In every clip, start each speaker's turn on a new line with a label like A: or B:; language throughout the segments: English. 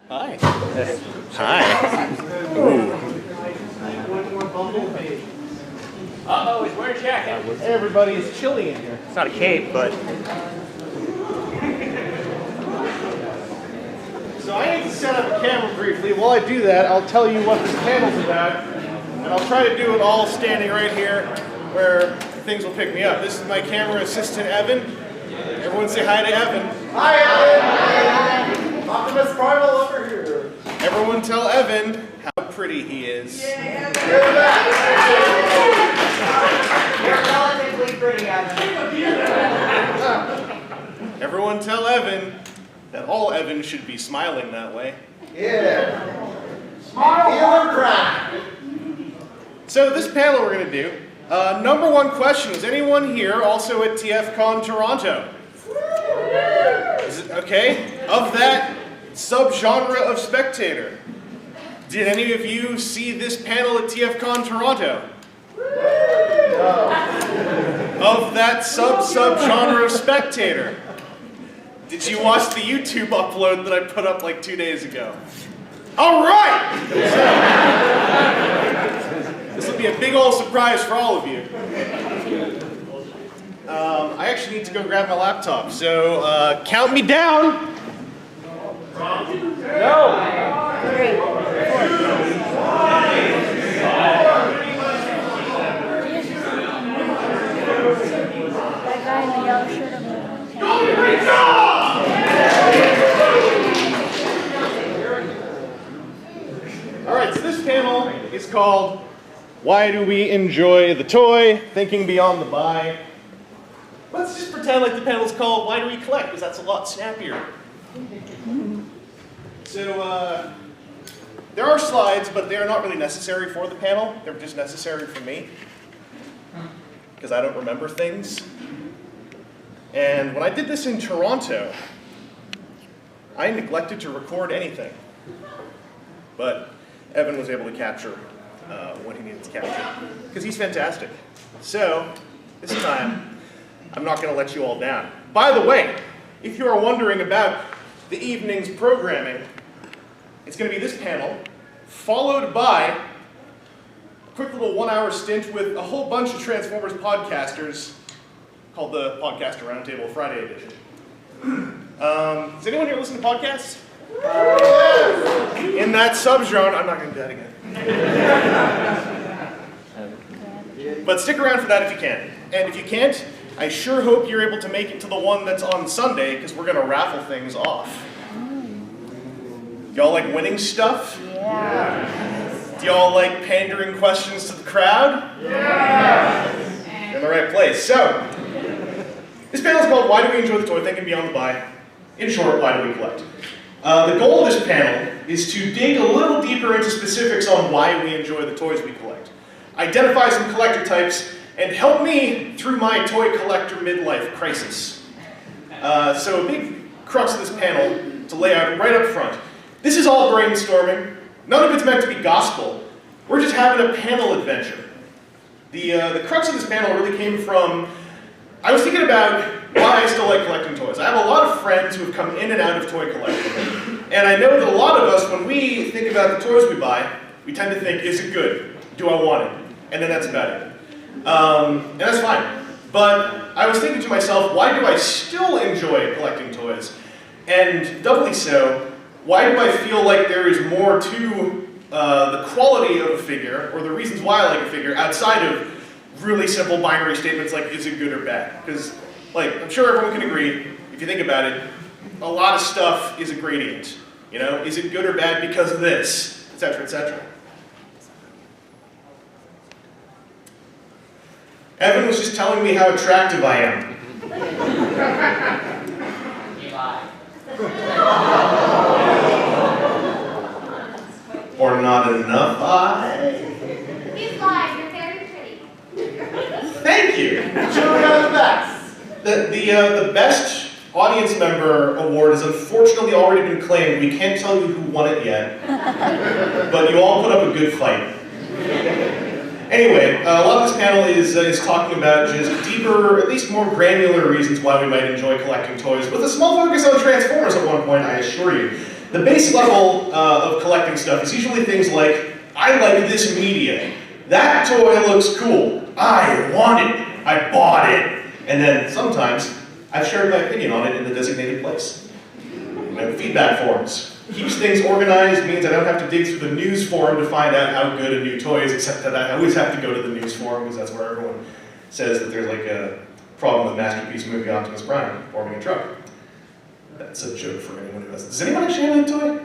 A: Hi. Hi. Ooh. Uh-oh, he's wearing a jacket.
B: Hey everybody, it's chilly in here.
A: It's not a cape, but...
B: So I need to set up a camera briefly. While I do that, I'll tell you what this panel's about. And I'll try to do it all standing right here where things will pick me up. This is my camera assistant, Evan. Everyone say hi to Evan.
C: Hi, Evan! Optimus Primal over here.
B: Everyone tell Evan how pretty he is.
C: You're relatively pretty, Evan.
B: Everyone tell Evan that all Evan should be smiling that way.
C: Yeah. Smile and cry.
B: So this panel we're going to do, number one question, is anyone here also at TFcon Toronto? Is it okay? Of that subgenre of spectator, did any of you see this panel at TFcon Toronto? Of that subgenre of spectator, did you watch the YouTube upload that I put up like 2 days ago? All right! This will be a big old surprise for all of you. I actually need to go grab my laptop, so count me down. No.
D: 3, 4. That guy in the yellow shirt over there.
B: Alright, so this panel is called Why Do We Enjoy the Toy? Thinking Beyond the Buy. Let's just pretend like the panel's called Why Do We Collect? Because that's a lot snappier. So, there are slides, but they are not really necessary for the panel. They're just necessary for me. Because I don't remember things. And when I did this in Toronto, I neglected to record anything. But Evan was able to capture what he needed to capture, because he's fantastic. So, this time, I'm not going to let you all down. By the way, if you are wondering about the evening's programming, it's going to be this panel, followed by a quick little 1-hour stint with a whole bunch of Transformers podcasters, called the Podcaster Roundtable Friday edition. Does anyone here listen to podcasts? In that subgenre, I'm not going to do that again. But stick around for that if you can. And if you can't, I sure hope you're able to make it to the one that's on Sunday, because we're going to raffle things off. Y'all like winning stuff?
D: Yeah.
B: Do y'all like pandering questions to the crowd?
C: Yeah.
B: You're in the right place. So, this panel is called Why Do We Enjoy the Toy? Thinking Beyond the Buy. In short, why do we collect? The goal of this panel is to dig a little deeper into specifics on why we enjoy the toys we collect, identify some collector types, and help me through my toy collector midlife crisis. So a big crux of this panel to lay out right up front. This is all brainstorming. None of it's meant to be gospel. We're just having a panel adventure. The crux of this panel really came from, I was thinking about why I still like collecting toys. I have a lot of friends who have come in and out of toy collecting. And I know that a lot of us, when we think about the toys we buy, we tend to think, is it good? Do I want it? And then that's about it. And that's fine. But I was thinking to myself, why do I still enjoy collecting toys? And doubly so, why do I feel like there is more to the quality of a figure, or the reasons why I like a figure, outside of really simple binary statements like, is it good or bad? Because, like, I'm sure everyone can agree, if you think about it, a lot of stuff is a gradient. You know, is it good or bad because of this, etc., etc. Evan was just telling me how attractive I am. Or not enough
E: He's lying, you're very pretty.
B: Thank you. The best audience member award has unfortunately already been claimed. We can't tell you who won it yet, but you all put up a good fight. Anyway, a lot of this panel is talking about just deeper, at least more granular reasons why we might enjoy collecting toys, with a small focus on Transformers at one point, I assure you. The base level of collecting stuff is usually things like, I like this media. That toy looks cool. I want it. I bought it. And then sometimes I've shared my opinion on it in the designated place. Feedback forums. Keeps things organized, means I don't have to dig through the news forum to find out how good a new toy is, except that I always have to go to the news forum because that's where everyone says that there's like a problem with Masterpiece movie Optimus Prime forming a truck. That's a joke for anyone who doesn't. Does anyone actually have that toy?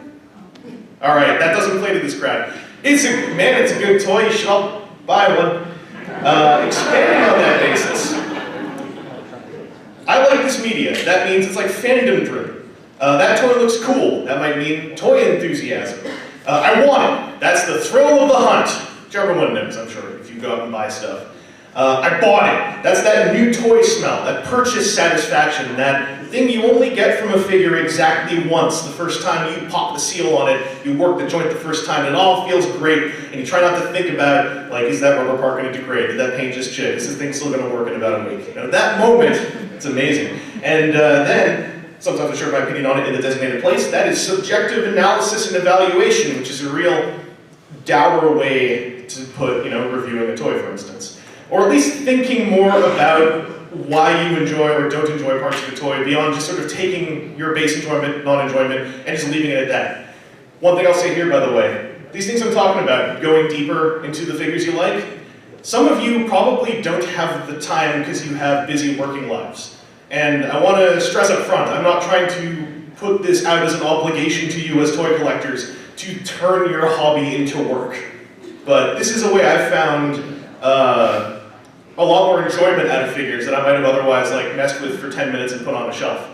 B: All right, that doesn't play to this crowd. It's a good toy. You should all buy one. Expanding on that basis, I like this media. That means it's like fandom driven. That toy looks cool. That might mean toy enthusiasm. I want it. That's the thrill of the hunt, which everyone knows, I'm sure, if you go out and buy stuff. I bought it. That's that new toy smell, that purchase satisfaction, that thing you only get from a figure exactly once. The first time you pop the seal on it, you work the joint the first time, and it all feels great, and you try not to think about, like, is that rubber part going to degrade? Did that paint just chip? Is this thing still going to work in about a week? That moment, it's amazing. And then, sometimes I share my opinion on it in the designated place. That is subjective analysis and evaluation, which is a real dour way to put, reviewing a toy, for instance. Or at least thinking more about why you enjoy or don't enjoy parts of the toy beyond just sort of taking your base enjoyment, non-enjoyment, and just leaving it at that. One thing I'll say here, by the way, these things I'm talking about, going deeper into the figures you like, some of you probably don't have the time because you have busy working lives. And I want to stress up front, I'm not trying to put this out as an obligation to you as toy collectors to turn your hobby into work. But this is a way I've found a lot more enjoyment out of figures that I might have otherwise messed with for 10 minutes and put on a shelf.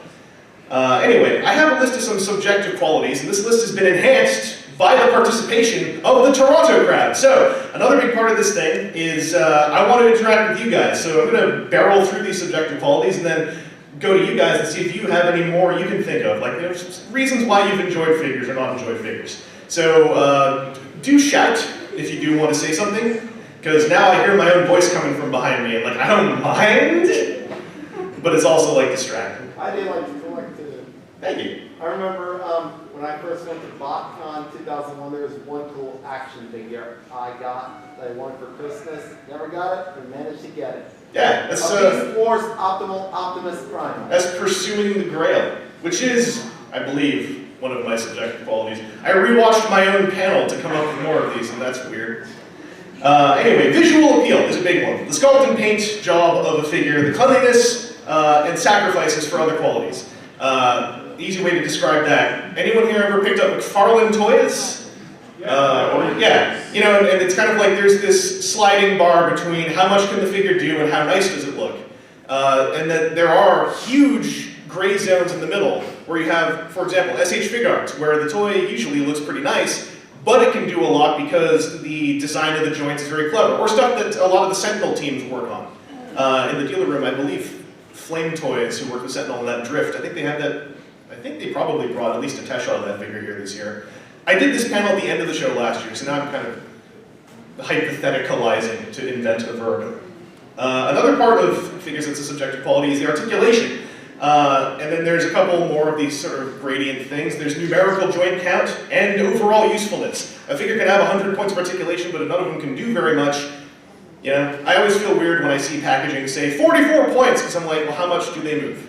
B: Anyway, I have a list of some subjective qualities, and this list has been enhanced by the participation of the Toronto crowd. So, another big part of this thing is I want to interact with you guys. So I'm going to barrel through these subjective qualities and then go to you guys and see if you have any more you can think of. There's reasons why you've enjoyed figures or not enjoyed figures. So do shout if you do want to say something, because now I hear my own voice coming from behind me, and I don't mind, but it's also distracting.
C: I did like to collect too.
B: Thank you.
C: I remember when I first went to TFcon 2001, there was one cool action figure I got that I wanted for Christmas. Never got it, but managed to get it.
B: Yeah, that's
C: Beast Wars Optimal Optimus Prime.
B: That's pursuing the Grail, which is, I believe, one of my subjective qualities. I rewatched my own panel to come up with more of these, and that's weird. Anyway, visual appeal is a big one. The sculpt and paint job of a figure, the cleanliness and sacrifices for other qualities. Easy way to describe that. Anyone here ever picked up McFarlane toys? Yeah, and it's kind of like there's this sliding bar between how much can the figure do and how nice does it look. And that there are huge gray zones in the middle where you have, for example, SH Figuarts, where the toy usually looks pretty nice, but it can do a lot because the design of the joints is very clever, or stuff that a lot of the Sentinel teams work on. In the dealer room, I believe Flame Toys, who work with Sentinel on that Drift, I think they have that, I think they probably brought at least a test shot of that figure here this year. I did this panel at the end of the show last year, so now I'm kind of hypotheticalizing to invent a verb. Another part of figures that's a subjective quality is the articulation. And then there's a couple more of these sort of gradient things. There's numerical joint count and overall usefulness. A figure can have 100 points of articulation, but none of them can do very much. I always feel weird when I see packaging say 44 points, because I'm like, well, how much do they move?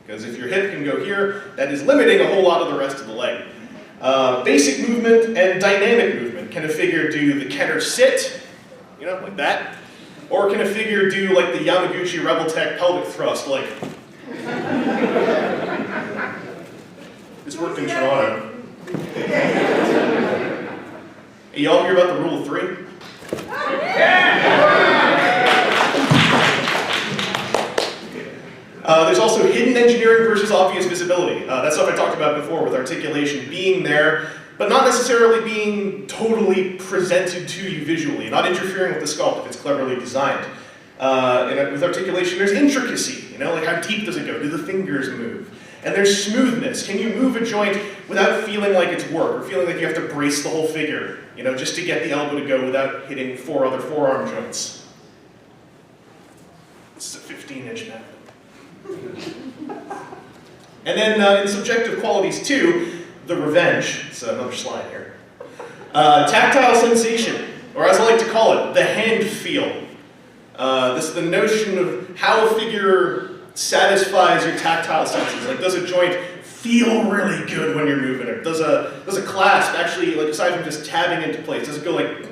B: Because if your hip can go here, that is limiting a whole lot of the rest of the leg. Basic movement and dynamic movement. Can a figure do the Kenner sit, like that? Or can a figure do like the Yamaguchi Rebel Tech pelvic thrust, like... This worked in Toronto. Hey, y'all hear about the rule of 3? There's also hidden engineering versus obvious visibility. That's stuff I talked about before with articulation, being there, but not necessarily being totally presented to you visually, not interfering with the sculpt if it's cleverly designed. And with articulation, there's intricacy, like how deep does it go? Do the fingers move? And there's smoothness. Can you move a joint without feeling like it's work, or feeling like you have to brace the whole figure, just to get the elbow to go without hitting 4 other forearm joints? This is a 15-inch map. And then in subjective qualities too, the revenge. It's another slide here. Tactile sensation, or as I like to call it, the hand feel. This is the notion of how a figure satisfies your tactile senses. Like, does a joint feel really good when you're moving it? Does a clasp actually, like, aside from just tabbing into place, does it go like,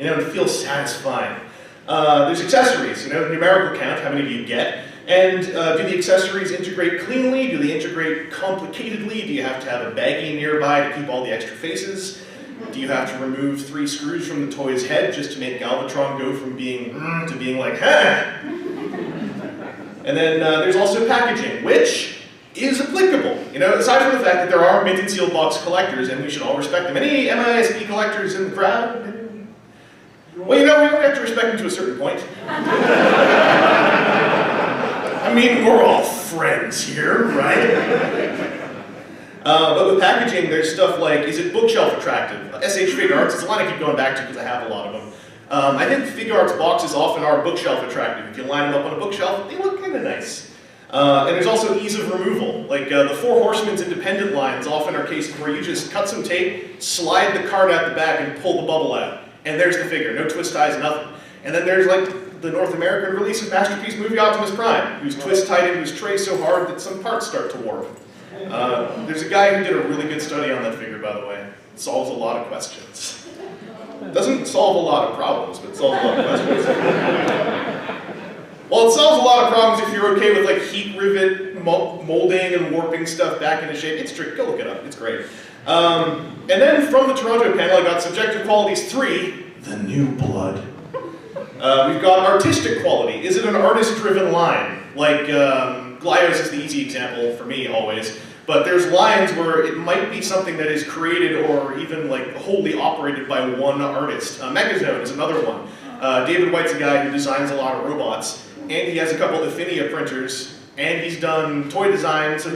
B: and feel satisfying? There's accessories, numerical count, how many do you get? And do the accessories integrate cleanly? Do they integrate complicatedly? Do you have to have a baggie nearby to keep all the extra faces? Do you have to remove 3 screws from the toy's head just to make Galvatron go from being to being like, ha? And then there's also packaging, which is applicable. Aside from the fact that there are mint and sealed box collectors, and we should all respect them. Any MISP collectors in the crowd? Well, we have to respect them to a certain point. I mean, we're all friends here, right? But with packaging, there's stuff like, is it bookshelf attractive? SH Fig Arts, it's a line I keep going back to because I have a lot of them. I think Fig Arts boxes often are bookshelf attractive. If you line them up on a bookshelf, they look kind of nice. And there's also ease of removal. Like the Four Horsemen's independent lines often are cases where you just cut some tape, slide the card out the back, and pull the bubble out. And there's the figure, no twist ties, nothing. And then there's like the North American release of Masterpiece movie Optimus Prime, who's twist tied into his tray so hard that some parts start to warp. There's a guy who did a really good study on that figure, by the way. It solves a lot of questions. Doesn't solve a lot of problems, but it solves a lot of questions. Well, it solves a lot of problems if you're okay with like heat rivet molding and warping stuff back into shape. It's tricky. Go look it up. It's great. And then from the Toronto panel, I got subjective qualities 3, the new blood. We've got artistic quality. Is it an artist-driven line? Like Glyos is the easy example for me always. But there's lines where it might be something that is created or even like wholly operated by one artist. Megazone is another one. David White's a guy who designs a lot of robots, and he has a couple of Affinia printers, and he's done toy design, so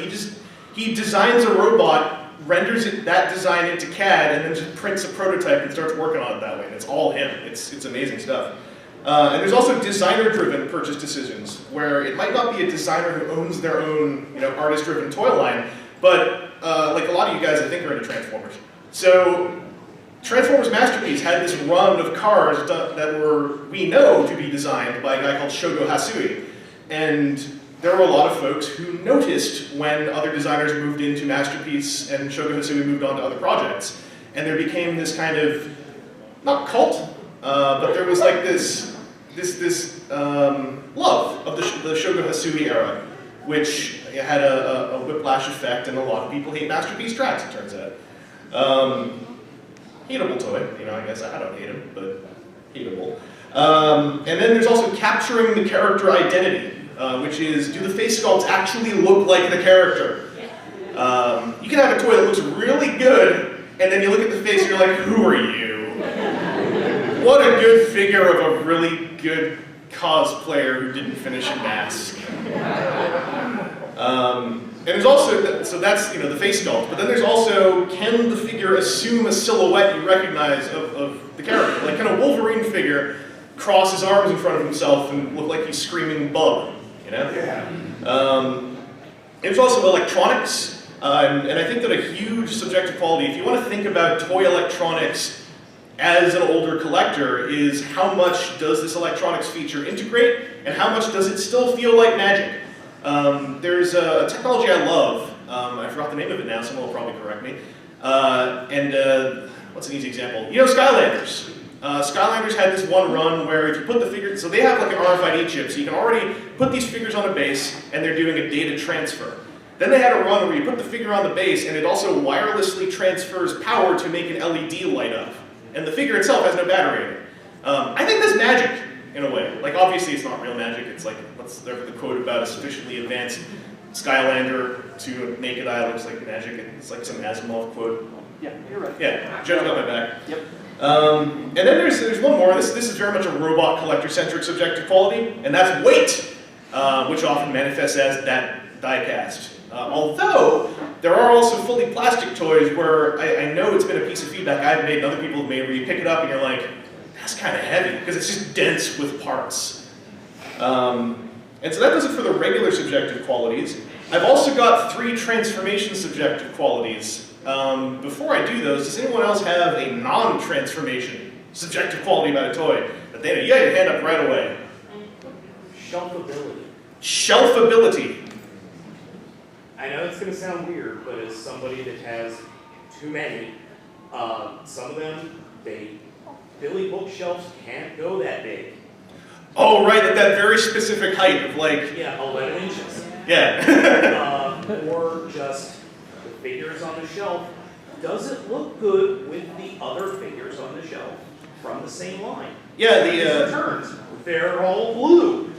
B: he designs a robot, renders that design into CAD, and then just prints a prototype and starts working on it that way, and it's all him. It's amazing stuff. And there's also designer-driven purchase decisions, where it might not be a designer who owns their own, artist-driven toy line, but like a lot of you guys, I think, are into Transformers. So Transformers Masterpiece had this run of cars that we know to be designed by a guy called Shogo Hasui, and there were a lot of folks who noticed when other designers moved into Masterpiece and Shogo Hasui moved on to other projects, and there became this kind of not cult. But there was like this love of the Shogo Hasui era, which had a whiplash effect, and a lot of people hate Masterpiece tracks, it turns out. Hateable toy, I guess I don't hate him, but hateable. And then there's also capturing the character identity, which is, do the face sculpts actually look like the character? You can have a toy that looks really good, and then you look at the face and you're like, who are you? What a good figure of a really good cosplayer who didn't finish a mask. And there's also, so that's the face sculpt, but then there's also, can the figure assume a silhouette you recognize of the character? Like, can a Wolverine figure cross his arms in front of himself and look like he's screaming bug, Yeah. There's also electronics, and I think that a huge subjective quality, if you want to think about toy electronics as an older collector, is how much does this electronics feature integrate, and how much does it still feel like magic? There's a technology I love, I forgot the name of it now, someone will probably correct me, what's an easy example? Skylanders. Skylanders had this one run where if you put the figure, so they have like an RFID chip, so you can already put these figures on a base, and they're doing a data transfer. Then they had a run where you put the figure on the base, and it also wirelessly transfers power to make an LED light up. And the figure itself has no battery in it. I think that's magic, in a way. Like, obviously it's not real magic, it's like, what's the quote about a sufficiently advanced Skylander to a naked eye looks like magic, it's like some Asimov quote.
F: Yeah, you're right.
B: Yeah, Joe's got my back.
F: Yep.
B: And then there's one more, this is very much a robot collector-centric subjective quality, and that's weight, which often manifests as that die cast. Although, there are also fully plastic toys where I know it's been a piece of feedback I've made and other people have made where you pick it up and you're like, that's kind of heavy, because it's just dense with parts. And so that does it for the regular subjective qualities. I've also got 3 transformation subjective qualities. Before I do those, does anyone else have a non-transformation subjective quality about a toy? But Dana, you got your hand up right away.
C: Shelfability.
B: Shelfability.
F: I know it's going to sound weird, but as somebody that has too many, some of them, Billy bookshelves can't go that big.
B: Oh, right, at that very specific height of like...
F: Yeah, 11 inches.
B: Yeah.
F: Or just the figures on the shelf. Does it look good with the other figures on the shelf from the same line?
B: Yeah,
F: Returns, they're all blue.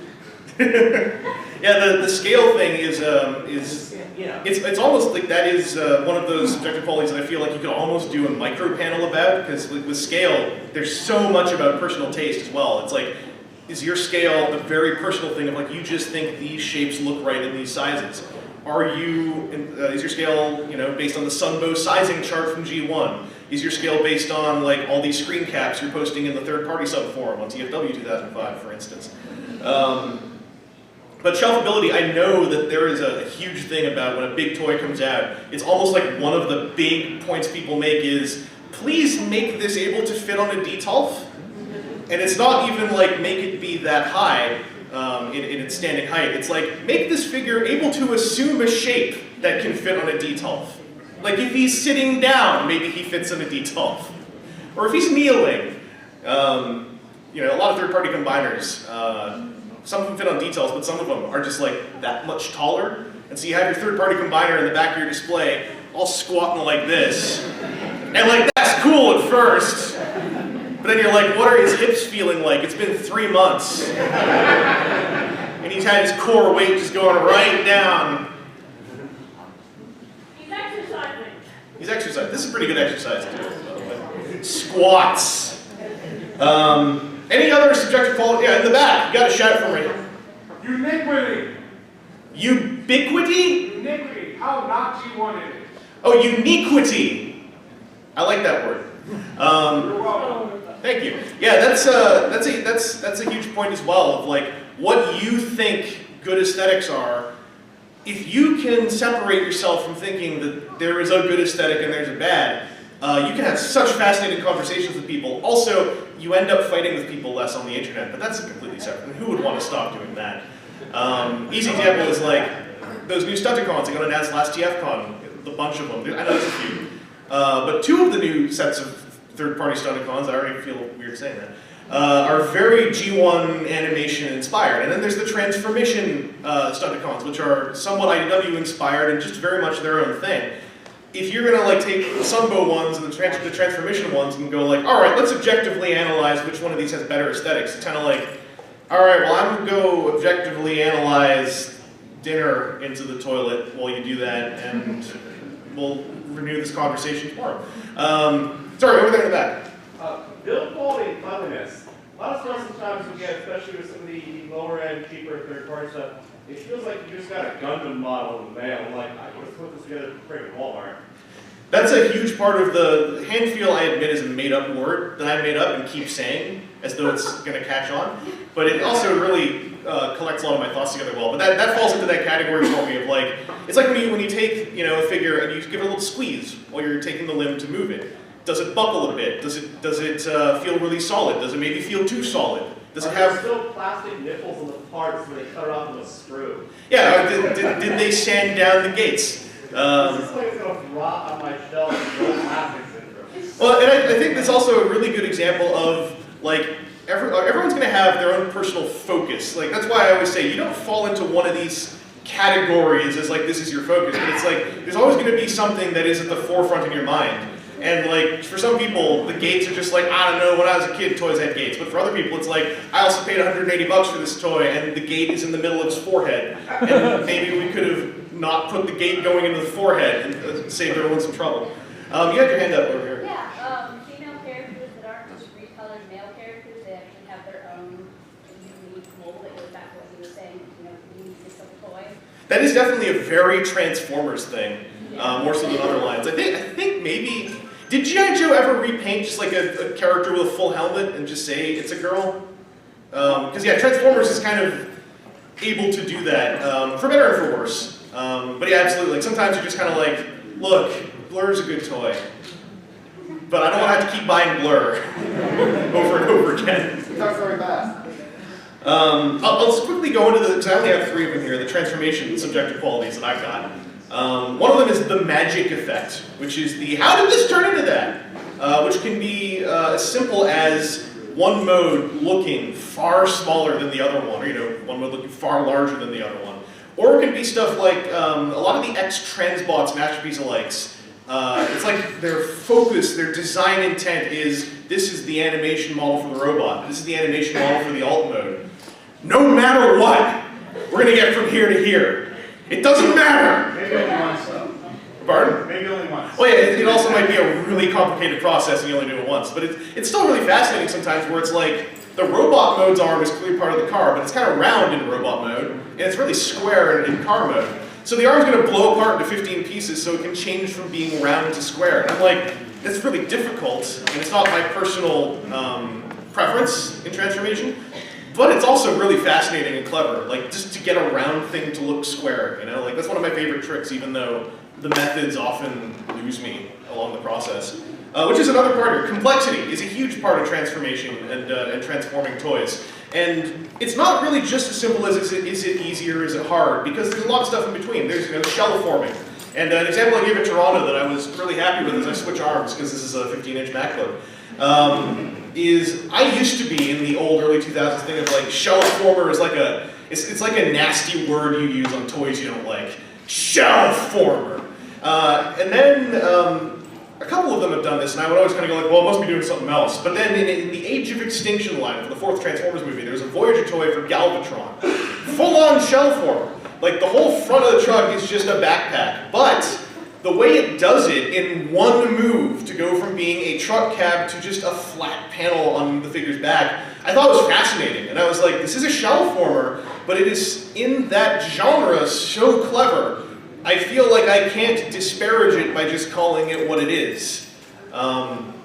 B: Yeah, the scale thing is
F: Yeah.
B: it's almost like that is one of those subjective qualities that I feel like you could almost do a micro panel about, because with scale, there's so much about personal taste as well. It's like, is your scale the very personal thing of like, you just think these shapes look right in these sizes? Is your scale, based on the Sunbow sizing chart from G1? Is your scale based on like all these screen caps you're posting in the third-party subforum on TFW 2005, for instance? But shelfability, I know that there is a huge thing about when a big toy comes out. It's almost like one of the big points people make is, please make this able to fit on a DTOLF. And it's not even like make it be that high in its standing height. It's like, make this figure able to assume a shape that can fit on a DTOLF. Like if he's sitting down, maybe he fits on a DTOLF. Or if he's kneeling. A lot of third-party combiners, some of them fit on details, but some of them are just like that much taller. And so you have your third-party combiner in the back of your display, all squatting like this. And like, that's cool at first. But then you're like, what are his hips feeling like? It's been 3 months. And he's had his core weight just going right down.
D: He's exercising.
B: He's exercising. This is pretty good exercise too, by the way. Squats. Any other subjective quality? Yeah, in the back. You got to shout for me.
G: Ubiquity.
B: Ubiquity?
G: Ubiquity. How not G1 it is.
B: Oh, uniquity. I like that word.
G: You're welcome.
B: Thank you. Yeah, that's a huge point as well of like what you think good aesthetics are. If you can separate yourself from thinking that there is a good aesthetic and there's a bad, you can have such fascinating conversations with people. Also, you end up fighting with people less on the internet, but that's a completely separate. And who would want to stop doing that? Easy example is like those new Stunticons that got announced last TFcon. A bunch of them. I know there's a few, but 2 of the new sets of third-party Stunticons, I already feel weird saying that, are very G1 animation inspired. And then there's the transformation Stunticons, which are somewhat IDW inspired and just very much their own thing. If you're gonna like take the Sunbow ones and the transformation ones and go like, all right, let's objectively analyze which one of these has better aesthetics. It's kind of like, all right, well, I'm gonna go objectively analyze dinner into the toilet while you do that, and we'll renew this conversation tomorrow. Sorry, over there in the back.
H: Build quality and cleanliness. A lot of stuff sometimes we get, especially with some of the lower end, cheaper third-party stuff, it feels like you just got a Gundam model in the mail. I'm like, I would have put this together for free at Walmart.
B: That's a huge part of the hand feel, I admit, is a made-up word that I made up and keep saying as though it's going to catch on. But it also really collects a lot of my thoughts together well. But that falls into that category for me of like, it's like when you take a figure and you give it a little squeeze while you're taking the limb to move it. Does it buckle a bit? Does it feel really solid? Does it maybe feel too solid? Does it have
H: still plastic nipples on the parts when they cut it off with a screw?
B: Yeah, did they sand down the gates?
H: This is like it's gonna rot on my shelf with plastic syndrome.
B: Well, and I think that's also a really good example of like everyone's going to have their own personal focus. Like that's why I always say you don't fall into one of these categories as like this is your focus, but it's like there's always going to be something that is at the forefront in your mind. And like for some people, the gates are just like, I don't know, when I was a kid, toys had gates. But for other people, it's like, I also paid $180 for this toy, and the gate is in the middle of his forehead. And maybe we could have not put the gate going into the forehead and saved everyone some trouble. You had your hand up over here.
I: Yeah, female characters that aren't just recolored male characters, they actually have their own unique mold that goes back to what you were saying, uniqueness of the toy.
B: That is definitely a very Transformers thing, more so than other lines. I think maybe. Did G.I. Joe ever repaint just like a character with a full helmet and just say it's a girl? Because yeah, Transformers is kind of able to do that, for better and for worse. yeah, absolutely. Like sometimes you're just kind of like, look, Blur's a good toy, but I don't want to have to keep buying Blur over and over again.
C: Talk very fast.
B: I'll just quickly go into the, because I only have 3 of them here, the transformation subjective qualities that I've got. One of them is the magic effect, which is the how did this turn into that? Which can be as simple as one mode looking far smaller than the other one, or one mode looking far larger than the other one. Or it can be stuff like a lot of the X-Transbots Masterpiece Alikes. It's like their focus, their design intent is, this is the animation model for the robot, this is the animation model for the alt mode. No matter what, we're going to get from here to here. It doesn't matter.
H: Maybe only once, though.
B: Pardon?
H: Maybe only once.
B: Well, yeah, it also might be a really complicated process and you only do it once, but it's still really fascinating sometimes where it's like, the robot mode's arm is clearly part of the car, but it's kind of round in robot mode, and it's really square in car mode. So the arm's going to blow apart into 15 pieces so it can change from being round to square. And I'm like, that's really difficult, and it's not my personal preference in transformation, but it's also really fascinating and clever, like just to get a round thing to look square, like that's one of my favorite tricks, even though the methods often lose me along the process. Which is another part here. Complexity is a huge part of transformation and transforming toys. And it's not really just as simple as is it easier, is it hard, because there's a lot of stuff in between. There's shell forming. And an example I gave at Toronto that I was really happy with as I switch arms, because this is a 15-inch MacBook, is I used to be in the old early 2000s thing of like shell former is like it's like a nasty word you use on toys you don't like. Shell former. And then a couple of them have done this, and I would always kind of go like, well, it must be doing something else. But then in the Age of Extinction line for the 4th Transformers movie, there was a Voyager toy for Galvatron. Full-on shell form. Like the whole front of the truck is just a backpack. But the way it does it in one move to go from being a truck cab to just a flat panel on the figure's back, I thought it was fascinating. And I was like, this is a shell former, but it is in that genre so clever. I feel like I can't disparage it by just calling it what it is. And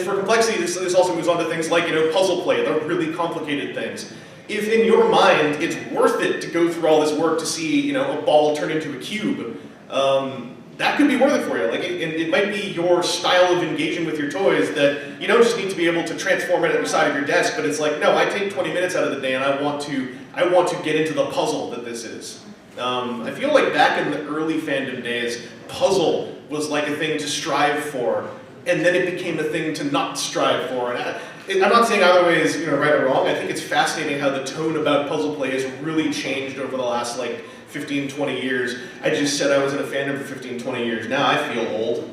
B: for complexity, this also moves on to things like puzzle play, the really complicated things. If in your mind it's worth it to go through all this work to see a ball turn into a cube, that could be worth it for you. Like it might be your style of engaging with your toys that you don't just need to be able to transform it at the side of your desk, but it's like, no, I take 20 minutes out of the day and I want to get into the puzzle that this is. I feel like back in the early fandom days, puzzle was like a thing to strive for, and then it became a thing to not strive for. And I'm not saying either way is right or wrong. I think it's fascinating how the tone about puzzle play has really changed over the last 15, 20 years. I just said I was in a fandom for 15, 20 years. Now I feel old.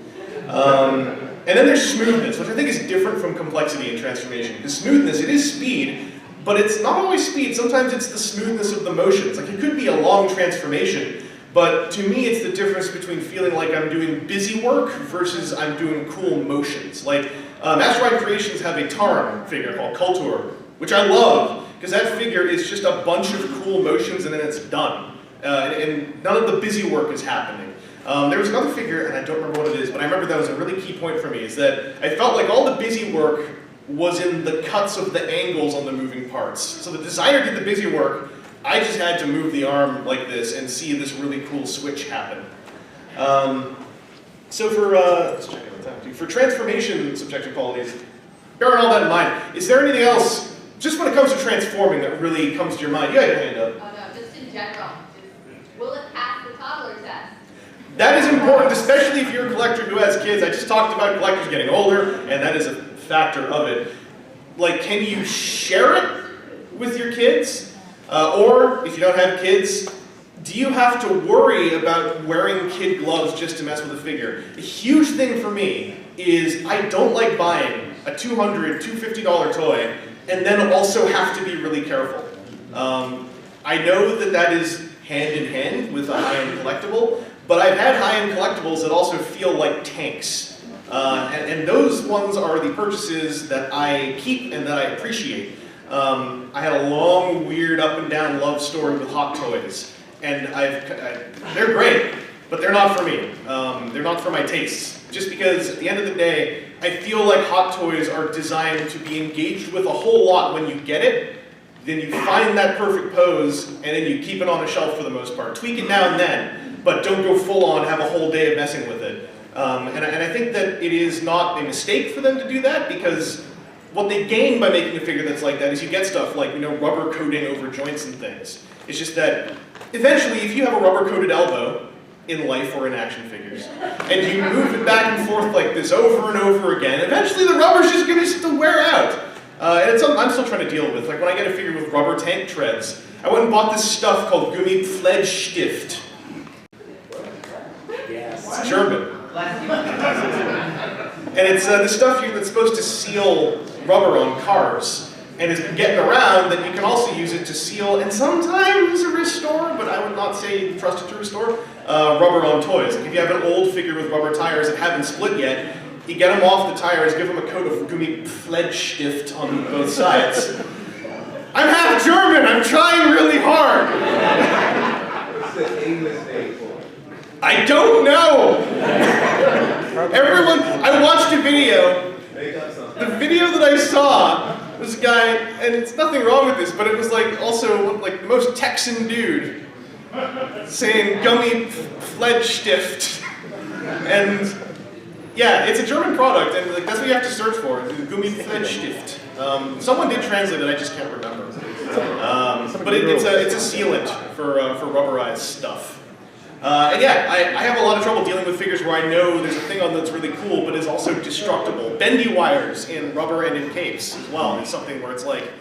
B: And then there's smoothness, which I think is different from complexity and transformation. Because smoothness, it is speed, but it's not always speed. Sometimes it's the smoothness of the motions. Like it could be a long transformation, but to me it's the difference between feeling like I'm doing busy work versus I'm doing cool motions. Like Mastermind Creations have a Tarn figure called Kultur, which I love, because that figure is just a bunch of cool motions and then it's done. And none of the busy work is happening. There was another figure, and I don't remember what it is, but I remember that was a really key point for me, is that I felt like all the busy work was in the cuts of the angles on the moving parts. So the designer did the busy work, I just had to move the arm like this and see this really cool switch happen. So for transformation subjective qualities, bearing all that in mind, is there anything else, just when it comes to transforming, that really comes to your mind? You had your hand up.
E: Oh no, just in general. Will it pass the toddler test?
B: That is important, especially if you're a collector who has kids. I just talked about collectors getting older, and that is a factor of it. Like, can you share it with your kids? Or, if you don't have kids, do you have to worry about wearing kid gloves just to mess with a figure? A huge thing for me is I don't like buying a $200, $250 toy and then also have to be really careful. I know that that is hand in hand with a high-end collectible, but I've had high-end collectibles that also feel like tanks. And those ones are the purchases that I keep and that I appreciate. I had a long, weird, up and down love story with Hot Toys. And they're great, but they're not for me. They're not for my tastes. Just because at the end of the day, I feel like Hot Toys are designed to be engaged with a whole lot when you get it. Then you find that perfect pose, and then you keep it on a shelf for the most part. Tweak it now and then. but don't go full on, have a whole day of messing with it. And I think that it is not a mistake for them to do that, because what they gain by making a figure that's like that is you get stuff like, rubber coating over joints and things. It's just that eventually, if you have a rubber coated elbow in life or in action figures, and you move it back and forth like this over and over again, eventually the rubber's just going to wear out. And it's something I'm still trying to deal with. Like when I get a figure with rubber tank treads, I went and bought this stuff called Gummipfledstift.
F: Yes.
B: It's German. And it's the stuff that's supposed to seal rubber on cars. And it's been getting around that you can also use it to seal, and sometimes restore, but I would not say trust it to restore, rubber on toys. Like if you have an old figure with rubber tires that haven't split yet, you get them off the tires, give them a coat of Gummipfledstift on both sides. I'm half German, I'm trying really hard.
C: What's the English name for it?
B: I don't know. Everyone, I watched a video.
C: Make up something.
B: The video that I saw was a guy, and it's nothing wrong with this, but it was like also like the most Texan dude saying Gummipfledstift. And yeah, it's a German product, and like that's what you have to search for, Gummipfledstift. Someone did translate it, I just can't remember. But it's a sealant for rubberized stuff. And yeah, I have a lot of trouble dealing with figures where I know there's a thing on that's really cool, but is also destructible. Bendy wires in rubber and in capes as well is something where it's like,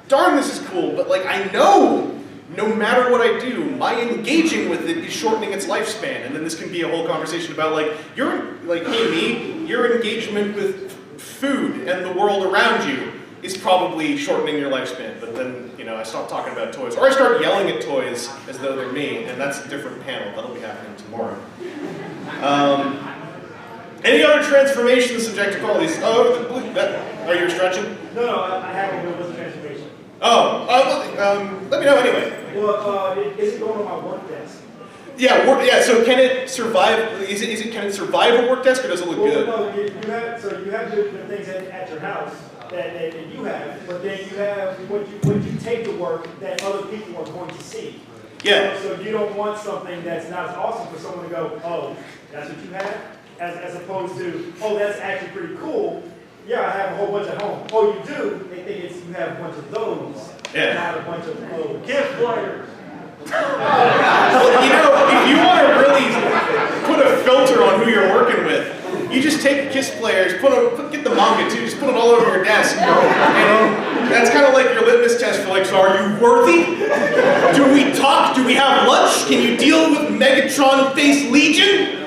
B: darn, this is cool, but like I know, no matter what I do, my engaging with it is shortening its lifespan. And then this can be a whole conversation about like, hey me, your engagement with food and the world around you is probably shortening your lifespan. But then, I stop talking about toys. Or I start yelling at toys as though they're me, and that's a different panel. That'll be happening tomorrow. Any other transformations subject to qualities? Are you stretching?
J: No, I haven't done this transformation.
B: Let me know anyway.
J: Well, is it going on my work desk?
B: Yeah, so can it survive, can it survive a work desk, or does it look good?
J: No, you have the things at your house that you have, but then you have what you take to work that other people are going to see.
B: Yeah.
J: So you don't want something that's not as awesome for someone to go, oh, that's what you have? As opposed to, oh, that's actually pretty cool. Yeah, I have a whole bunch at home. Oh, you do? They think you have a bunch of those, not a bunch of gift players.
B: Well, if you want to really put a filter on who you're working with, you just take KISS players, get the manga too, just put it all over your desk. And that's kind of like your litmus test for like, so are you worthy? Do we talk? Do we have lunch? Can you deal with Megatron Face Legion?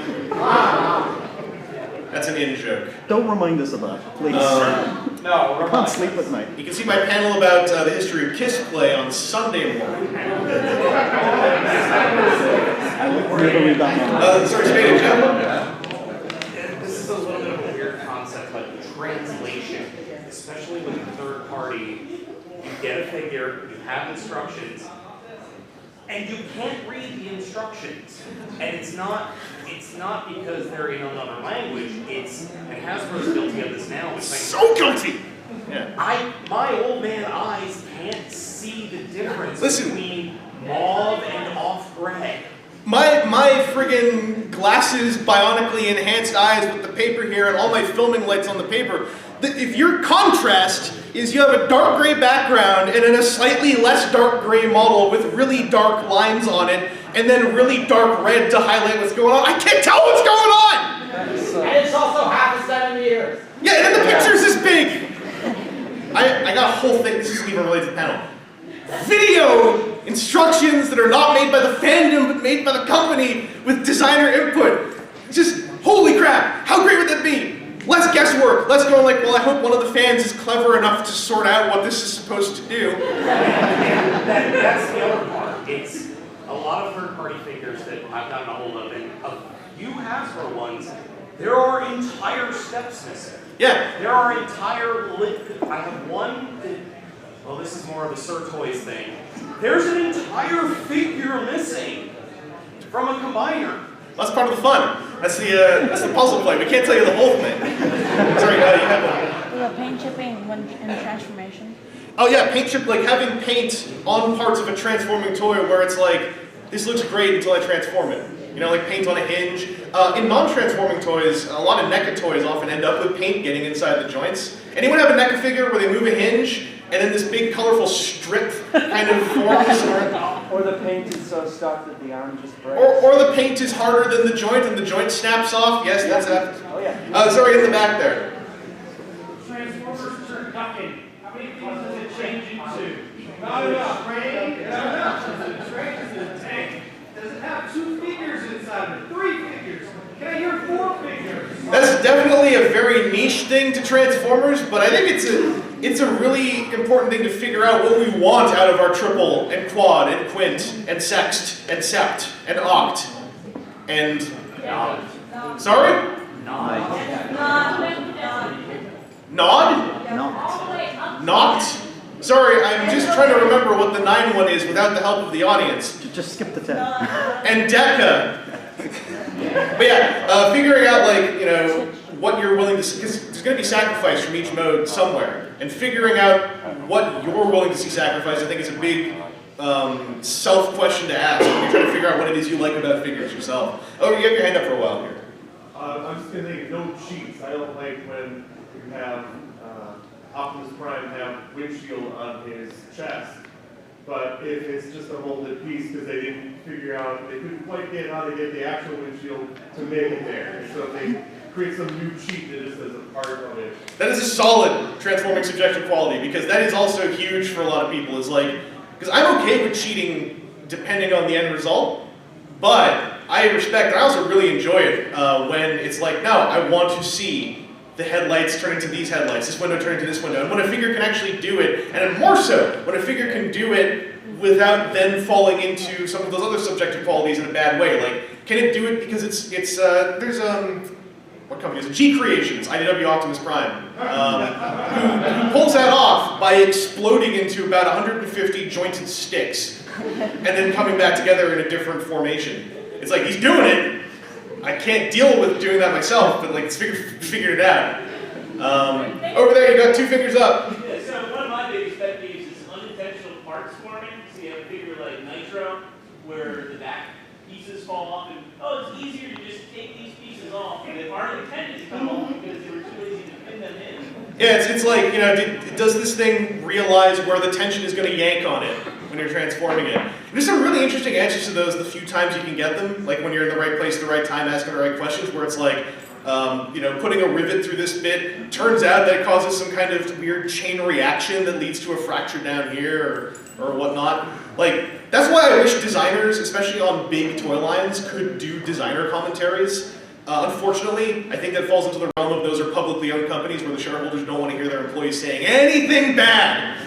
B: That's an in joke.
K: Don't remind us of that, please.
J: No,
K: I can't sleep at night.
B: You can see my panel about the history of KISS play on Sunday morning.
K: Never read that one.
B: Sorry, Spade, Jeff?
F: This is a little bit of a weird concept, but translation, especially with a third party, you get a figure, you have instructions, and you can't read the instructions. And it's not because they're in another language, and Hasbro's guilty of this now. It's like,
B: So guilty! Yeah.
F: My old man eyes can't see the difference
B: Listen.
F: between mauve and off gray.
B: My friggin' glasses, bionically enhanced eyes with the paper here and all my filming lights on the paper, if your contrast is you have a dark gray background and then a slightly less dark gray model with really dark lines on it and then really dark red to highlight what's going on, I can't tell what's going on!
C: And it's also half a 7 years.
B: Yeah, and then the picture's this big! I got a whole thing, this isn't even related to the panel. Video instructions that are not made by the fandom but made by the company with designer input. Just, holy crap, how great would that be? Less guesswork, less going like, well, I hope one of the fans is clever enough to sort out what this is supposed to do.
F: That's the other part. It's a lot of third-party figures that I've gotten a hold of, and a few Hasbro ones, there are entire steps missing.
B: Yeah.
F: There are entire I have one that, well, this is more of a Sir Toys thing. There's an entire figure missing from a combiner.
B: That's part of the fun. That's the puzzle play. We can't tell you the whole thing. Sorry, you have one.
D: The paint chipping when in transformation.
B: Oh yeah, paint chip, like having paint on parts of a transforming toy where it's like, this looks great until I transform it. You know, like paint on a hinge. In non-transforming toys, a lot of NECA toys often end up with paint getting inside the joints. Anyone have a NECA figure where they move a hinge and then this big colorful strip kind of forms?
L: Or the paint is so stuck that the arm just breaks.
B: Or the paint is harder than the joint and the joint snaps off? Yes, that's happened.
L: Oh yeah.
B: Sorry, in the back there.
G: Transformers turn ducking. How many pieces does it change into? Not enough. Train? The train is in a tank. Does it have 2 figures inside of it? 3 figures? Can I hear 4 figures?
B: That's definitely a very niche thing to Transformers, but I think it's a really important thing to figure out what we want out of our triple and quad and quint and sext and sept and oct and sorry? Nod? Not? Sorry, I'm just trying to remember what the 9 one is without the help of the audience.
K: Just skip the 10.
B: And Deca. But yeah, figuring out, like, you know, what you're willing to see, because there's going to be sacrifice from each mode somewhere, and figuring out what you're willing to see sacrificed, I think is a big self-question to ask when you're trying to figure out what it is you like about figures yourself. Oh, you have your hand up for a while here.
H: I'm just going to think, no cheats. I don't like when you have Optimus Prime have windshield on his chest. But if it's just a molded piece because they didn't figure out, they couldn't quite get how to get the actual windshield to make it there. So they create some new cheat that is as a part of it.
B: That is a solid transforming subjective quality, because that is also huge for a lot of people. Is like, because I'm okay with cheating depending on the end result, but I respect, I also really enjoy it when it's like, no, I want to see the headlights turn into these headlights, this window turn into this window, and when a figure can actually do it, and more so, when a figure can do it without then falling into some of those other subjective qualities in a bad way. Like, can it do it because there's what company is it? G Creations, IDW Optimus Prime, who pulls that off by exploding into about 150 jointed sticks, and then coming back together in a different formation. It's like, he's doing it. I can't deal with doing that myself, but like, figured it out. Over there, you got 2 fingers up.
M: Yeah, so one of my biggest pet peeves is unintentional parts forming. So you have a figure like Nitro, where the back pieces fall off, and it's easier to just take these pieces off, and they aren't intended to come off because they were too lazy to pin them in.
B: Yeah, it's like, you know, does this thing realize where the tension is going to yank on it when you're transforming it? And there's some really interesting answers to those the few times you can get them, like when you're in the right place at the right time, asking the right questions, where it's like, you know, putting a rivet through this bit, turns out that it causes some kind of weird chain reaction that leads to a fracture down here or whatnot. Like, that's why I wish designers, especially on big toy lines, could do designer commentaries. Unfortunately, I think that falls into the realm of those are publicly owned companies where the shareholders don't want to hear their employees saying anything bad,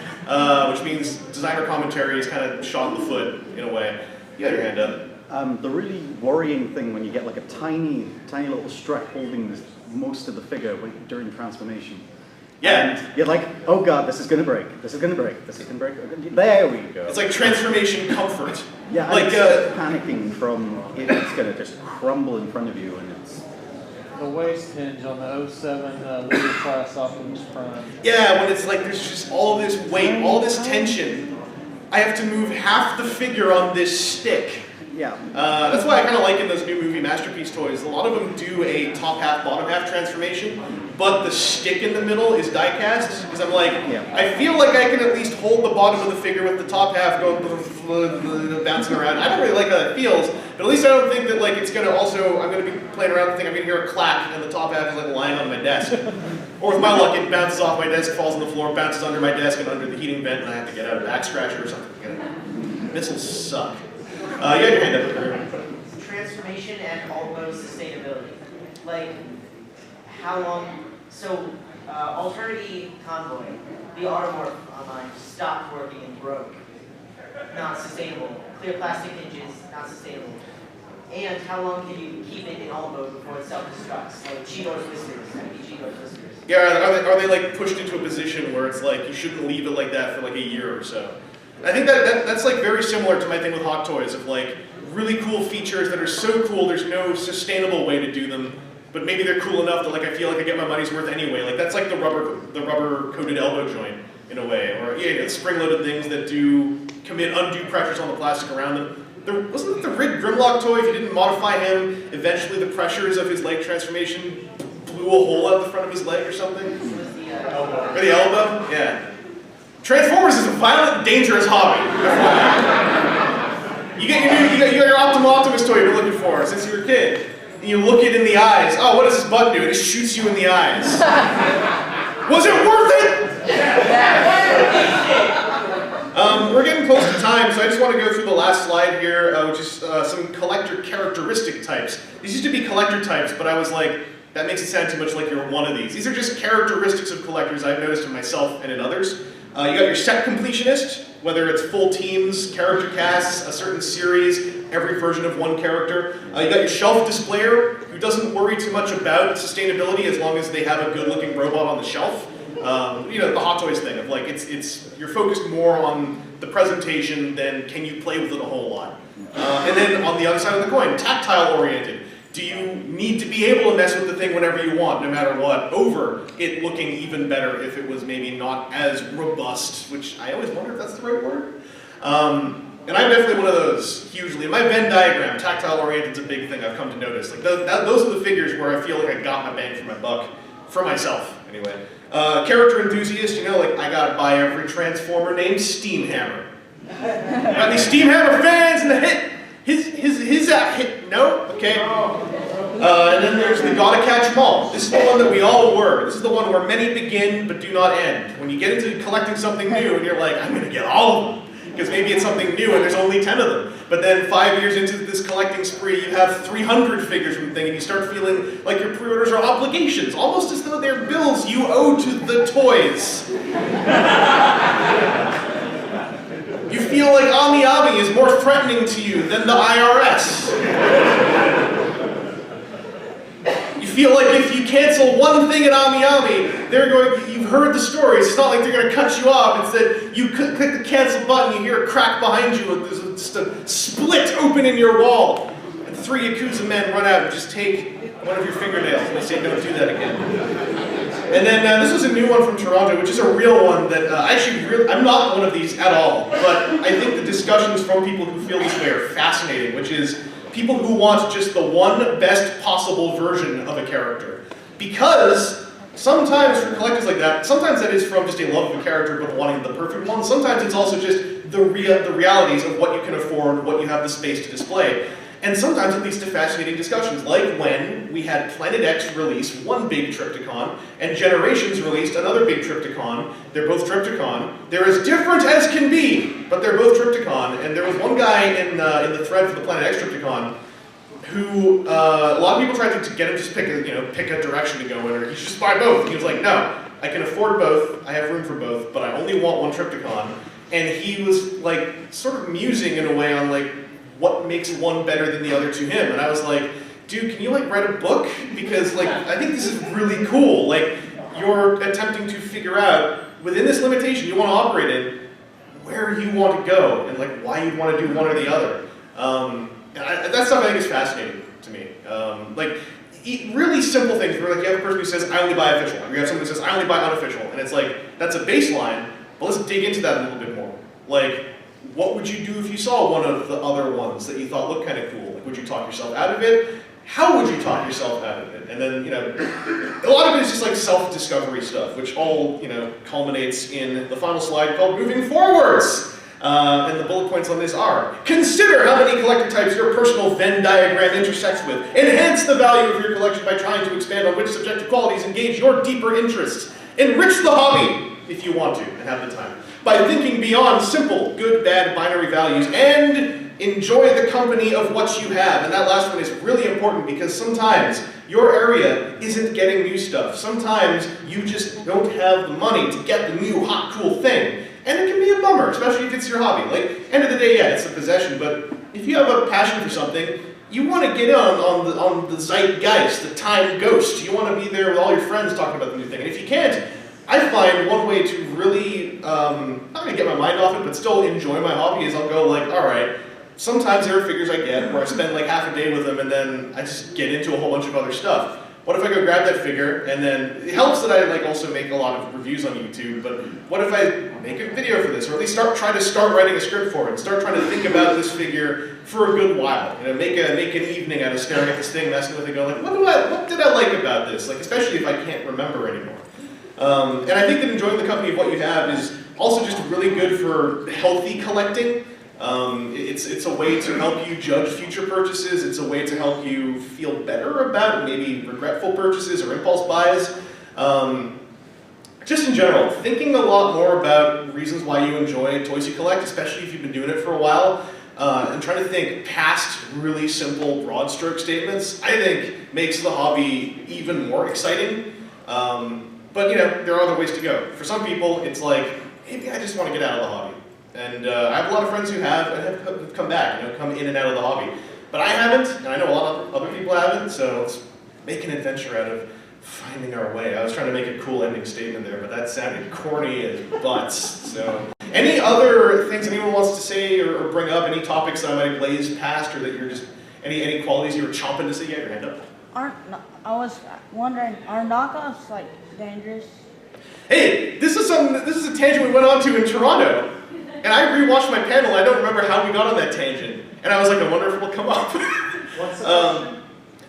B: which means designer commentary is kind of shot in the foot in a way. You got your hand up.
K: The really worrying thing when you get like a tiny little strap holding most of the figure during transformation.
B: Yeah.
K: And you're like, oh god, this is going to break, this is going to break, this is going to break. There we go.
B: It's like transformation comfort.
K: Yeah,
B: like
K: panicking from it's going to just crumble in front of you, and it's...
L: The waist hinge on the 07 Leader Class Optimus Prime.
B: Yeah, when it's like there's just all this weight, all this tension. I have to move half the figure on this stick.
K: Yeah.
B: That's why I kind of like in those new movie Masterpiece toys, a lot of them do a top half, bottom half transformation, but the stick in the middle is die cast, because I'm like, I feel like I can at least hold the bottom of the figure with the top half going bouncing around. I don't really like how that feels, but at least I don't think that like it's going to also, I'm going to be playing around with the thing, I'm going to hear a clack, and the top half is like lying on my desk. Or with my luck, it bounces off my desk, falls on the floor, bounces under my desk and under the heating vent, and I have to get out a back scratcher or something. Missiles suck. You got your hand up there.
N: Transformation and elbow sustainability. Like, how long? So, Alternity Convoy, the Automorph online stopped working and broke. Not sustainable. Clear plastic hinges, not sustainable. And how long can you keep it in all mode before it self-destructs? Like Cheetos whiskers, Cheetos whiskers.
B: Yeah, are they like pushed into a position where it's like you shouldn't leave it like that for like a year or so? I think that's like very similar to my thing with Hot Toys, of like really cool features that are so cool there's no sustainable way to do them, but maybe they're cool enough that like I feel like I get my money's worth anyway. Like that's like the rubber coated elbow joint in a way, or spring loaded things that do commit undue pressures on the plastic around them. wasn't it the Rick Grimlock toy? If you didn't modify him, eventually the pressures of his leg transformation blew a hole out the front of his leg or something? Or the elbow? Yeah. Transformers is a violent, dangerous hobby. You got your Optimal Optimus toy you've been looking for since you were a kid. And you look it in the eyes. Oh, what does this button do? It just shoots you in the eyes. Was it worth it? We're getting close to time, so I just want to go through the last slide here, which is some collector characteristic types. These used to be collector types, but I was like, that makes it sound too much like you're one of these. These are just characteristics of collectors I've noticed in myself and in others. You got your set completionist, whether it's full teams, character casts, a certain series, every version of one character. You got your shelf displayer, who doesn't worry too much about sustainability as long as they have a good-looking robot on the shelf. You know, the Hot Toys thing of like, you're focused more on the presentation than can you play with it a whole lot. And then on the other side of the coin, tactile oriented. Do you need to be able to mess with the thing whenever you want, no matter what, over it looking even better if it was maybe not as robust, which I always wonder if that's the right word. And I'm definitely one of those, hugely. In my Venn diagram, tactile oriented's a big thing I've come to notice. Like those are the figures where I feel like I got my bang for my buck, for myself, anyway. Character enthusiast, you know, like I gotta buy every Transformer named Steamhammer. Got these Steamhammer fans and the hit. His hit, no? Okay. And then there's the gotta catch 'em all. This is the one that we all were. This is the one where many begin but do not end. When you get into collecting something new and you're like, I'm gonna get all of them. Because maybe it's something new and there's only 10 of them. But then 5 years into this collecting spree, you have 300 figures from the thing and you start feeling like your pre-orders are obligations, almost as though they're bills you owe to the toys. You feel like Ami is more threatening to you than the IRS. You feel like if you cancel one thing at Ami, you've heard the stories, it's not like they're going to cut you off. Instead, you click the cancel button, you hear a crack behind you, and there's just a split open in your wall. And 3 Yakuza men run out and just take one of your fingernails, and they say, don't do that again. And then this was a new one from Toronto, which is a real one that I'm not one of these at all, but I think the discussions from people who feel this way are fascinating, which is people who want just the one best possible version of a character. Because sometimes for collectors like that, sometimes that is from just a love of a character but wanting the perfect one. Sometimes it's also just the realities of what you can afford, what you have the space to display. And sometimes it leads to fascinating discussions, like when we had Planet X release one big Triptychon, and Generations released another big Triptychon. They're both Triptychon. They're as different as can be, but they're both Triptychon. And there was one guy in the thread for the Planet X Triptychon who, a lot of people tried to get him to just pick a direction to go in, or he should just buy both. And he was like, no, I can afford both, I have room for both, but I only want one Triptychon. And he was like, sort of musing in a way on like, what makes one better than the other to him. And I was like, dude, can you like write a book? Because like, I think this is really cool. Like, you're attempting to figure out, within this limitation you want to operate in, where you want to go, and like why you want to do one or the other. That stuff I think is fascinating to me. Like, really simple things where like you have a person who says, I only buy official, or you have someone who says, I only buy unofficial, and it's like, that's a baseline, but let's dig into that a little bit more. Like, what would you do if you saw one of the other ones that you thought looked kind of cool? Like, would you talk yourself out of it? How would you talk yourself out of it? And then, a lot of it is just like self-discovery stuff, which all, culminates in the final slide called Moving Forwards. And the bullet points on this are: consider how many collector types your personal Venn diagram intersects with. Enhance the value of your collection by trying to expand on which subjective qualities engage your deeper interests. Enrich the hobby, if you want to, and have the time, by thinking beyond simple good, bad, binary values, and enjoy the company of what you have. And that last one is really important because sometimes your area isn't getting new stuff. Sometimes you just don't have the money to get the new hot, cool thing. And it can be a bummer, especially if it's your hobby. Like, end of the day, yeah, it's a possession, but if you have a passion for something, you want to get on the zeitgeist, the time ghost. You want to be there with all your friends talking about the new thing. And if you can't, I find one way to really, not going to get my mind off it, but still enjoy my hobby is I'll go like, all right, sometimes there are figures I get where I spend like half a day with them and then I just get into a whole bunch of other stuff. what if I go grab that figure, and then it helps that I like also make a lot of reviews on YouTube, but what if I make a video for this, or at least try to start writing a script for it, and start trying to think about this figure for a good while, you know, make an evening out of staring at this thing, messing with it, going like, what did I like about this, like especially if I can't remember anymore. And I think that enjoying the company of what you have is also just really good for healthy collecting. It's a way to help you judge future purchases. It's a way to help you feel better about maybe regretful purchases or impulse buys. Just in general, thinking a lot more about reasons why you enjoy toys you collect, especially if you've been doing it for a while, and trying to think past really simple broad stroke statements, I think makes the hobby even more exciting. But you know, there are other ways to go. For some people, it's like, maybe I just want to get out of the hobby. And I have a lot of friends who have come back, you know, come in and out of the hobby. But I haven't, and I know a lot of other people haven't, so let's make an adventure out of finding our way. I was trying to make a cool ending statement there, but that sounded corny as butts. So, any other things anyone wants to say or bring up, any topics that I might have blazed past, or that you're just, any qualities you were chomping to say? Get your hand up.
D: I was wondering, are knockoffs like dangerous?
B: Hey, this is a tangent we went on to in Toronto. And I rewatched my panel, I don't remember how we got on that tangent. And I was like, I wonder if it will come up.
C: What's the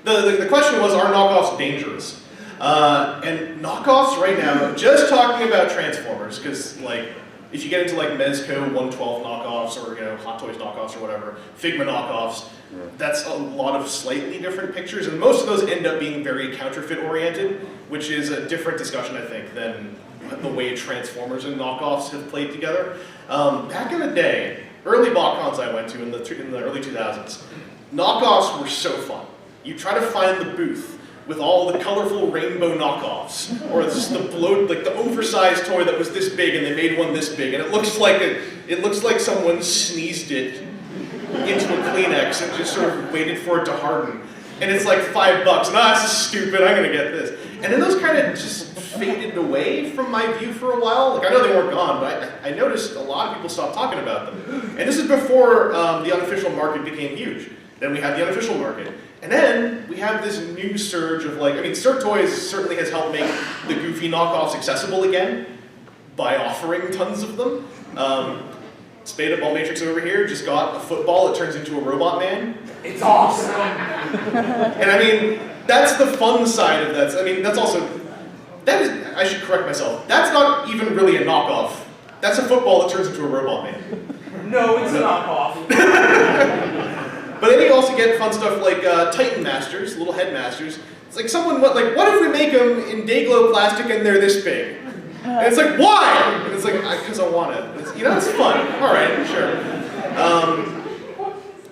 C: question?
B: The question was, are knockoffs dangerous? And knockoffs right now, just talking about Transformers, because like, if you get into like Mezco 112 knockoffs, or you know, Hot Toys knockoffs or whatever, Figma knockoffs, that's a lot of slightly different pictures, and most of those end up being very counterfeit oriented, which is a different discussion, I think, than the way Transformers and knockoffs have played together. Back in the day, early BotCons I went to in the early 2000s, knockoffs were so fun. You try to find the booth with all the colorful rainbow knockoffs, or it's just the oversized toy that was this big and they made one this big, and it looks like someone sneezed it into a Kleenex and just sort of waited for it to harden. And it's like $5, and this is stupid, I'm gonna get this. And then those kind of just faded away from my view for a while. Like, I know they weren't gone, but I noticed a lot of people stopped talking about them. And this is before the unofficial market became huge. Then we had the unofficial market. And then we have this new surge of like, I mean, Cert Toys certainly has helped make the goofy knockoffs accessible again by offering tons of them. Spada Ball Matrix over here just got a football that turns into a robot man. It's awesome! And I mean, that's the fun side of that. I mean, that's also, I should correct myself, that's not even really a knockoff. That's a football that turns into a robot man.
F: No, it's a knockoff.
B: But then you also get fun stuff like Titan Masters, little head masters. It's like what if we make them in Dayglow plastic and they're this big? And it's like, why? And it's like, because I want it. It's, you know, it's fun. All right, sure.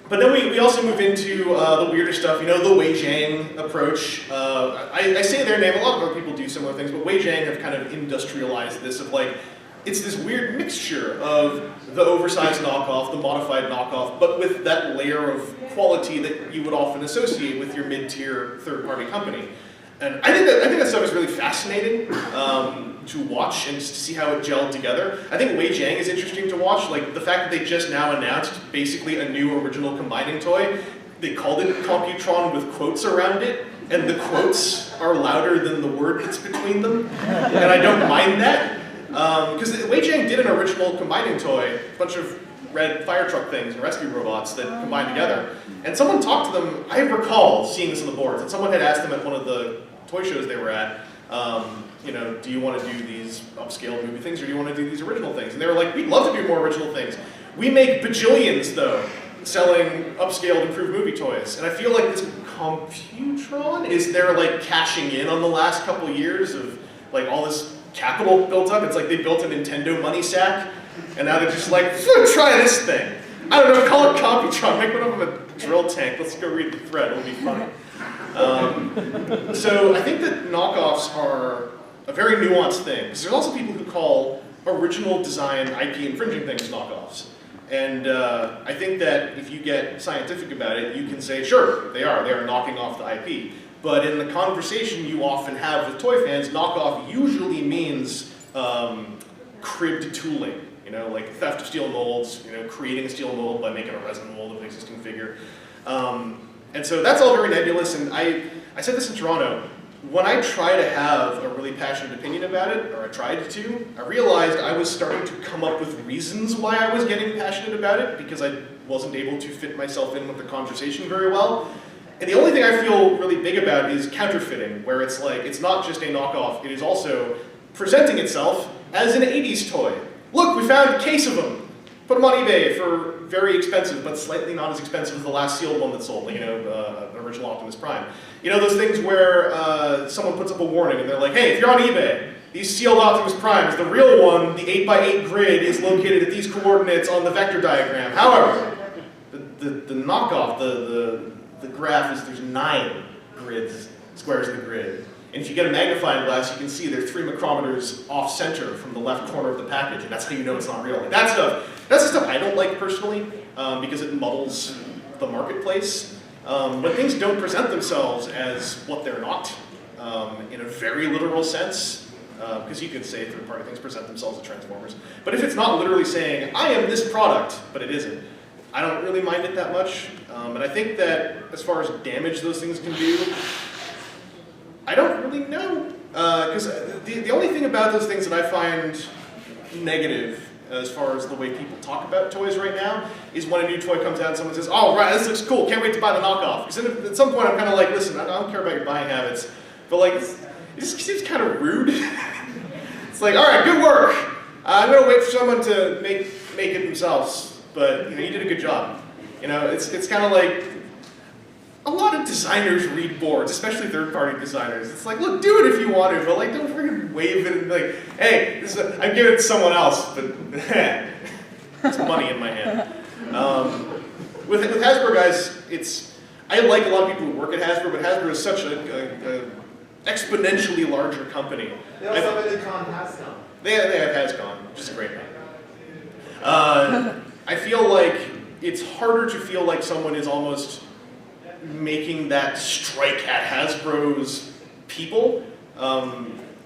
B: But then we also move into the weirder stuff, you know, the Wei Zhang approach. I say their name, a lot of other people do similar things, but Wei Zhang have kind of industrialized this of like, it's this weird mixture of the oversized knockoff, the modified knockoff, but with that layer of quality that you would often associate with your mid-tier third-party company. And I think that stuff is really fascinating to watch and just to see how it gelled together. I think Wei Zhang is interesting to watch, like the fact that they just now announced basically a new original combining toy. They called it Computron with quotes around it, and the quotes are louder than the word that's between them, and I don't mind that. Because Wei Zhang did an original combining toy, a bunch of red fire truck things and rescue robots that combined together. And someone talked to them, I recall seeing this on the boards, and someone had asked them at one of the toy shows they were at, you know, do you want to do these upscale movie things or do you want to do these original things? And they were like, we'd love to do more original things. We make bajillions, though, selling upscaled, improved movie toys. And I feel like this Computron is they're like cashing in on the last couple years of like all this capital built up. It's like they built a Nintendo money sack, and now they're just like, try this thing. I don't know, call it Computron, make one of them a drill tank. Let's go read the thread, it'll be funny. So I think that knockoffs are a very nuanced thing, because there's also people who call original design IP infringing things knockoffs. And I think that if you get scientific about it, you can say, sure, they are knocking off the IP. But in the conversation you often have with toy fans, knockoff usually means cribbed tooling. You know, like theft of steel molds, you know, creating a steel mold by making a resin mold of an existing figure. And so that's all very nebulous, and I said this in Toronto. when I try to have a really passionate opinion about it, or I tried to, I realized I was starting to come up with reasons why I was getting passionate about it because I wasn't able to fit myself in with the conversation very well. And the only thing I feel really big about is counterfeiting, where it's like, it's not just a knockoff, it is also presenting itself as an 80s toy. Look, we found a case of them. Put them on eBay for very expensive, but slightly not as expensive as the last sealed one that sold, you know, an original Optimus Prime. You know those things where someone puts up a warning and they're like, hey, if you're on eBay, these sealed Optimus Primes, the real one, the 8x8 grid, is located at these coordinates on the vector diagram. However, the knockoff, the graph is there's 9 grids, squares of the grid. And if you get a magnifying glass, you can see there's 3 micrometers off center from the left corner of the package, and that's how you know it's not real. Like that's the stuff I don't like personally, because it muddles the marketplace. When things don't present themselves as what they're not, in a very literal sense, because you could say third-party things present themselves as Transformers. But if it's not literally saying, I am this product, but it isn't, I don't really mind it that much. And I think that as far as damage those things can do, I don't really know. Because the only thing about those things that I find negative as far as the way people talk about toys right now is when a new toy comes out and someone says, oh, right, this looks cool, can't wait to buy the knockoff. Because at some point I'm kind of like, listen, I don't care about your buying habits, but like, it just seems kind of rude. It's like, all right, good work. I'm going to wait for someone to make it themselves, but you know, you did a good job. You know, it's kind of like, a lot of designers read boards, especially third-party designers. It's like, look, do it if you want to, but like, don't freaking wave it and be like, hey, I'm giving it to someone else, but it's money in my hand. With Hasbro, guys, I like a lot of people who work at Hasbro, but Hasbro is such a exponentially larger company.
C: They also have TFcon Hascon.
B: They have Hascon, which is a great name. I feel like it's harder to feel like someone is almost making that strike at Hasbro's people,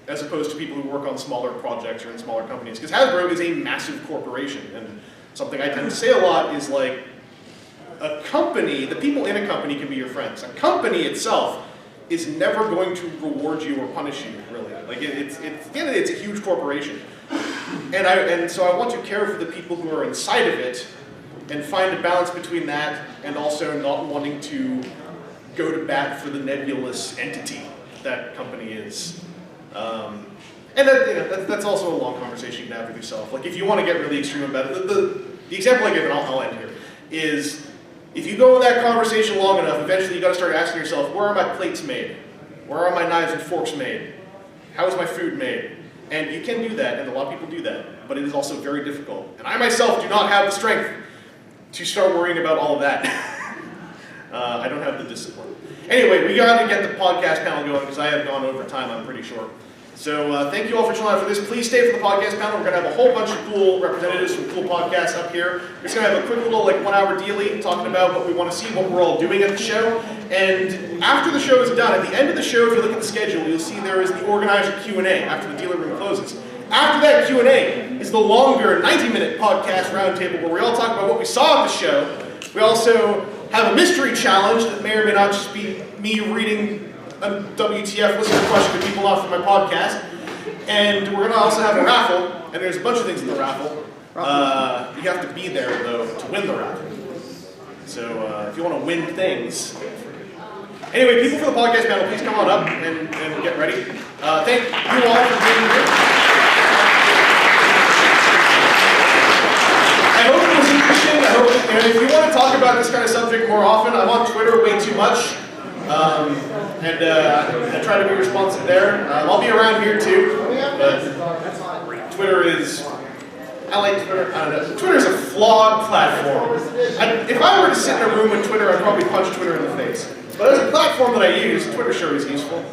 B: as opposed to people who work on smaller projects or in smaller companies. Because Hasbro is a massive corporation, and something I tend to say a lot is like, a company, the people in a company can be your friends. A company itself is never going to reward you or punish you, really. Like it's a huge corporation. And so I want to care for the people who are inside of it and find a balance between that and also not wanting to go to bat for the nebulous entity that company is. And that's also a long conversation you can have with yourself. Like if you want to get really extreme about it, the example I give, and I'll end here, is if you go in that conversation long enough, eventually you got to start asking yourself, where are my plates made? Where are my knives and forks made? How is my food made? And you can do that, and a lot of people do that, but it is also very difficult. And I myself do not have the strength to start worrying about all of that. I don't have the discipline. Anyway, we got to get the podcast panel going because I have gone over time, I'm pretty sure. So thank you all for showing up for this. Please stay for the podcast panel. We're going to have a whole bunch of cool representatives from cool podcasts up here. We're just going to have a quick little 1 hour dealie talking about what we want to see, what we're all doing at the show. And after the show is done, at the end of the show, if you look at the schedule, you'll see there is the organizer Q&A after the dealer room closes. After that Q&A is the longer 90-minute podcast roundtable where we all talk about what we saw at the show. We also have a mystery challenge that may or may not just be me reading a WTF listener question to people off of my podcast. And we're going to also have a raffle, and there's a bunch of things in the raffle. You have to be there, though, to win the raffle. So if you want to win things. Anyway, people for the podcast panel, please come on up and get ready. Thank you all for being here. I hope it was interesting. I hope, and if you want to talk about this kind of subject more often, I'm on Twitter way too much. I try to be responsive there. I'll be around here too, but Twitter is, I like Twitter, I don't know. Twitter is a flawed platform. If I were to sit in a room with Twitter, I'd probably punch Twitter in the face. But as a platform that I use, Twitter sure is useful.